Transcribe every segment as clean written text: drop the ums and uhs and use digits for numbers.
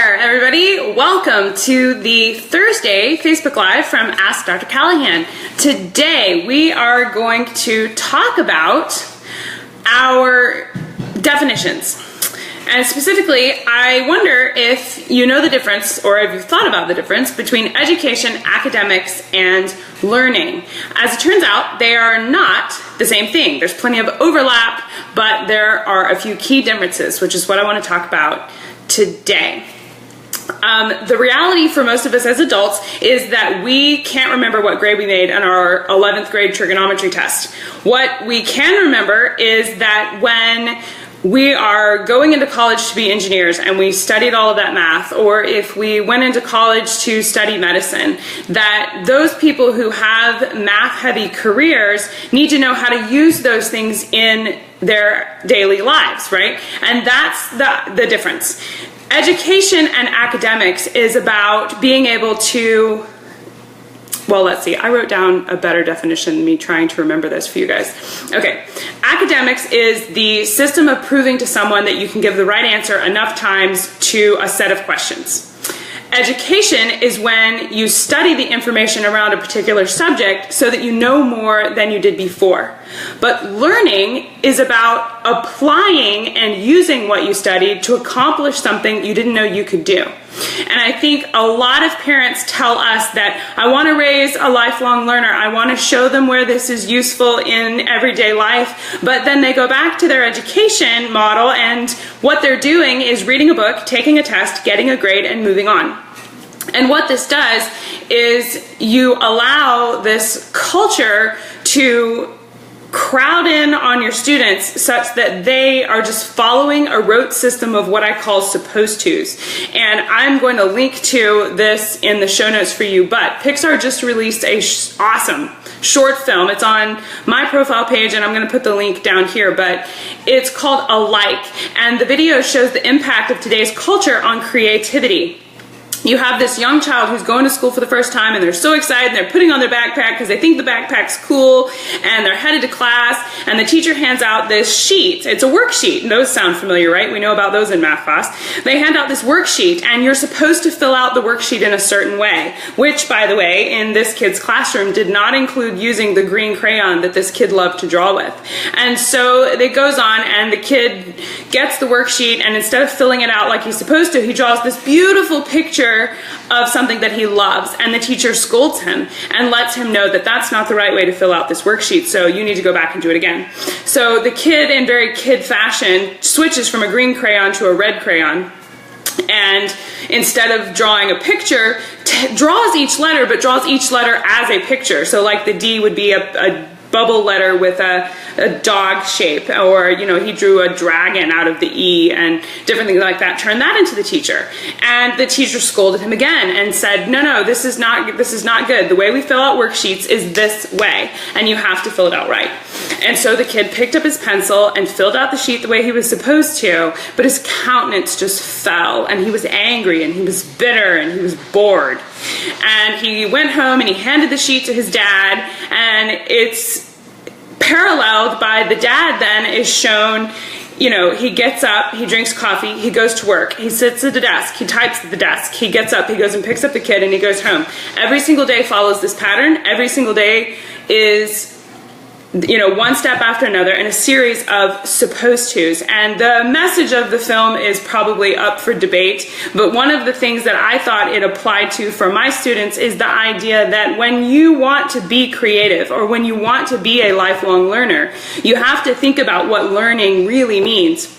there, everybody. Welcome to the Thursday Facebook Live from Ask Dr. Callahan. Today, we are going to talk about our definitions. And specifically, I wonder if you know the difference, or if you've thought about the difference between education, academics, and learning. As it turns out, they are not the same thing. There's plenty of overlap, but there are a few key differences, which is what I want to talk about today. The reality for most of us as adults is that we can't remember what grade we made on our 11th grade trigonometry test. What we can remember is that when we are going into college to be engineers and we studied all of that math, or if we went into college to study medicine, that those people who have math-heavy careers need to know how to use those things in their daily lives, right? And that's the difference. Education and academics is about being able to, well, let's see, I wrote down a better definition than me trying to remember this for you guys. Okay, academics is the system of proving to someone that you can give the right answer enough times to a set of questions. Education is when you study the information around a particular subject so that you know more than you did before. But learning is about applying and using what you studied to accomplish something you didn't know you could do. And I think a lot of parents tell us that I want to raise a lifelong learner. I want to show them where this is useful in everyday life. But then they go back to their education model, and what they're doing is reading a book, taking a test, getting a grade, and moving on. And what this does is you allow this culture to crowd in on your students such that they are just following a rote system of what I call supposed tos. And I'm going to link to this in the show notes for you, but Pixar just released a awesome short film. It's on my profile page, and I'm going to put the link down here, but it's called Alike, and the video shows the impact of today's culture on creativity. You have this young child who's going to school for the first time, and they're so excited, and they're putting on their backpack because they think the backpack's cool, and they're headed to class, and the teacher hands out this sheet. It's a worksheet, and those sound familiar, right? We know about those in math class. They hand out this worksheet, and you're supposed to fill out the worksheet in a certain way, which, by the way, in this kid's classroom did not include using the green crayon that this kid loved to draw with. And so it goes on, and the kid gets the worksheet, and instead of filling it out like he's supposed to, he draws this beautiful picture of something that he loves, and the teacher scolds him and lets him know that that's not the right way to fill out this worksheet, so you need to go back and do it again. So the kid, in very kid fashion, switches from a green crayon to a red crayon, and instead of drawing a picture, draws each letter, but draws each letter as a picture. So like the D would be a bubble letter with a dog shape, or he drew a dragon out of the E and different things like that. Turned that into the teacher, and the teacher scolded him again and said, no, this is not good. The way we fill out worksheets is this way, and you have to fill it out right. And so the kid picked up his pencil and filled out the sheet the way he was supposed to, but his countenance just fell, and he was angry, and he was bitter, and he was bored. And he went home and he handed the sheet to his dad, and it's paralleled by the dad then is shown, he gets up, he drinks coffee, he goes to work, he sits at the desk, he types at the desk, he gets up, he goes and picks up the kid, and he goes home. Every single day follows this pattern. Every single day is one step after another in a series of supposed tos. And the message of the film is probably up for debate, but one of the things that I thought it applied to for my students is the idea that when you want to be creative, or when you want to be a lifelong learner, you have to think about what learning really means.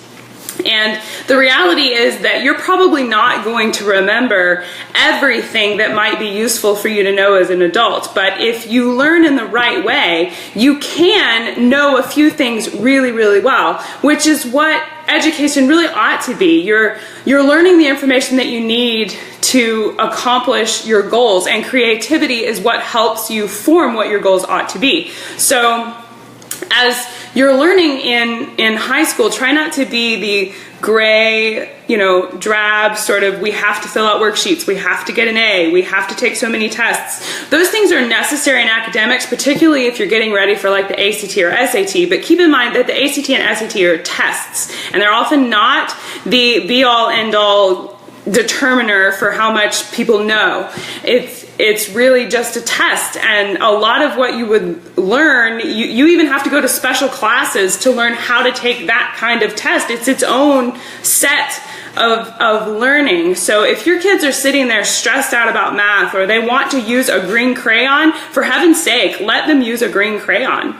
And the reality is that you're probably not going to remember everything that might be useful for you to know as an adult. But if you learn in the right way, you can know a few things really, really well, which is what education really ought to be. You're learning the information that you need to accomplish your goals, and creativity is what helps you form what your goals ought to be. So as you're learning in high school, try not to be the gray, drab sort of, we have to fill out worksheets, we have to get an A, we have to take so many tests. Those things are necessary in academics, particularly if you're getting ready for like the ACT or SAT, but keep in mind that the ACT and SAT are tests, and they're often not the be-all, end-all determiner for how much people know. It's really just a test, and a lot of what you would learn, you even have to go to special classes to learn how to take that kind of test. It's its own set of learning. So if your kids are sitting there stressed out about math, or they want to use a green crayon, for heaven's sake, let them use a green crayon.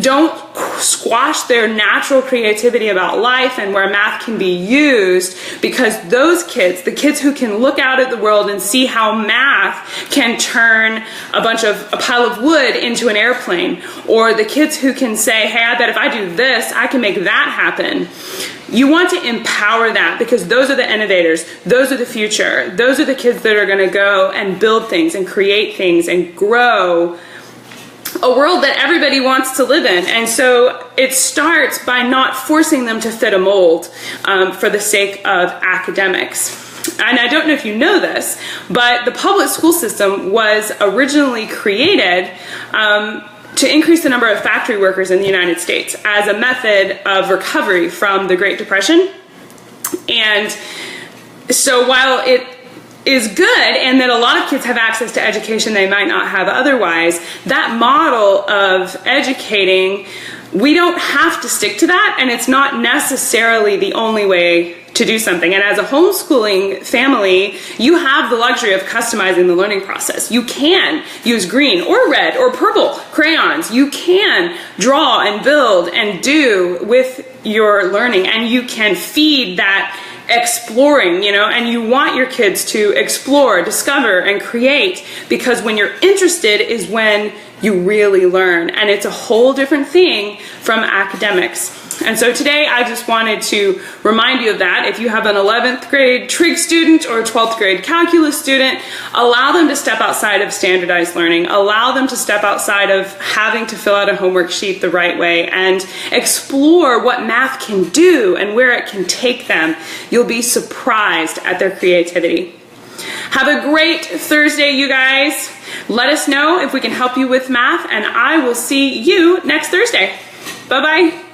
Don't squash their natural creativity about life and where math can be used, because those kids, the kids who can look out at the world and see how math can turn a pile of wood into an airplane, or the kids who can say, hey, I bet if I do this, I can make that happen. You want to empower that, because those are the innovators, those are the future, those are the kids that are going to go and build things and create things and grow a world that everybody wants to live in. And so it starts by not forcing them to fit a mold for the sake of academics. And I don't know if you know this, but the public school system was originally created to increase the number of factory workers in the United States as a method of recovery from the Great Depression. And so while it is good and that a lot of kids have access to education they might not have otherwise, that model of educating, we don't have to stick to that, and it's not necessarily the only way to do something. And as a homeschooling family, you have the luxury of customizing the learning process. You can use green or red or purple crayons. You can draw and build and do with your learning, and you can feed that exploring, and you want your kids to explore, discover, and create, because when you're interested is when you really learn, and it's a whole different thing from academics. And so today I just wanted to remind you of that. If you have an 11th grade trig student or a 12th grade calculus student, allow them to step outside of standardized learning. Allow them to step outside of having to fill out a homework sheet the right way and explore what math can do and where it can take them. You'll be surprised at their creativity. Have a great Thursday, you guys. Let us know if we can help you with math, and I will see you next Thursday. Bye-bye.